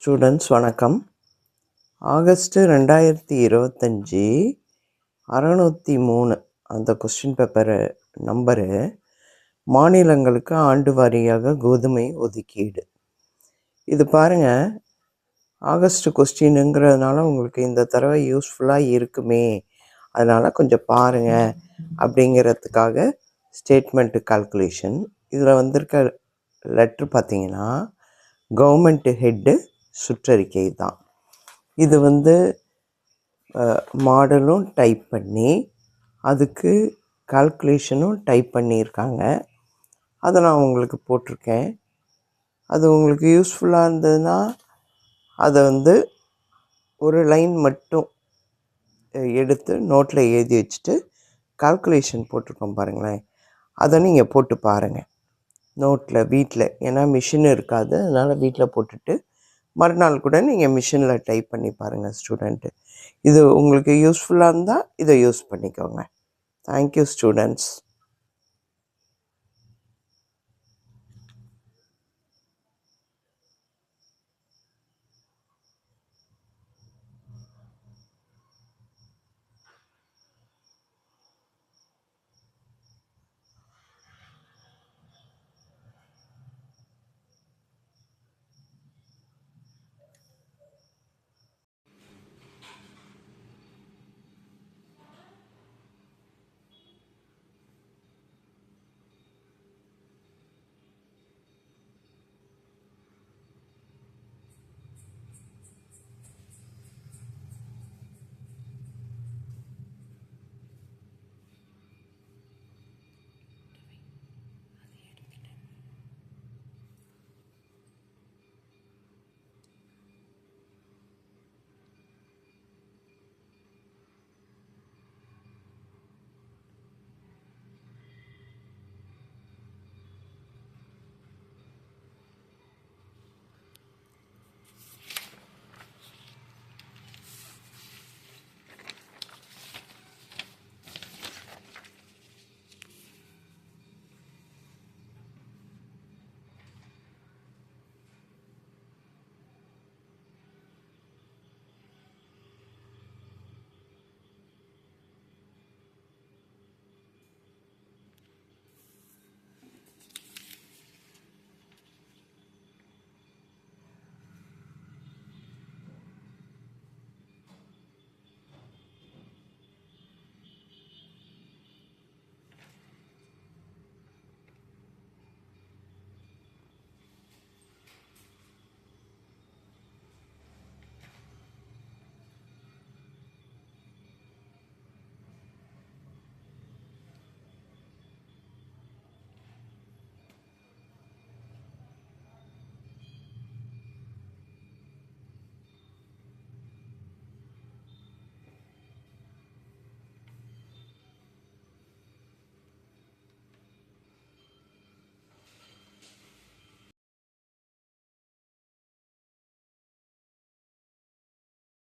Students வணக்கம். August 2025 603 அந்த question paper number மாநிலங்களுக்கு ஆண்டு வாரியாக கோதுமை ஒதுக்கீடு. இது பாருங்கள், ஆகஸ்ட் கொஸ்டினுங்கிறதுனால உங்களுக்கு இந்த தடவை யூஸ்ஃபுல்லாக இருக்குமே, அதனால் கொஞ்சம் பாருங்கள் அப்படிங்கிறதுக்காக ஸ்டேட்மெண்ட்டு கால்குலேஷன். இதில் வந்திருக்க லெட்ரு பார்த்திங்கன்னா கவர்மெண்ட் ஹெட்டு சுற்றறிக்கை தான். இது மாடலும் டைப் பண்ணி அதுக்கு கால்குலேஷனும் டைப் பண்ணியிருக்காங்க. அதை நான் உங்களுக்கு போட்டிருக்கேன். அது உங்களுக்கு யூஸ்ஃபுல்லாக இருந்ததுன்னா அதை ஒரு லைன் மட்டும் எடுத்து நோட்டில் எழுதி வச்சுட்டு கால்குலேஷன் போட்டிருக்கோம் பாருங்களேன், அதை நீங்கள் போட்டு பாருங்கள் நோட்டில் வீட்டில். ஏன்னா மிஷின் இருக்காது, அதனால் வீட்டில் போட்டுட்டு மறுநாள் கூட நீங்கள் மிஷினில் டைப் பண்ணி பாருங்கள் ஸ்டூடெண்ட்டு. இது உங்களுக்கு யூஸ்ஃபுல்லாக இருந்தால் இதை யூஸ் பண்ணிக்கோங்க. Thank you students.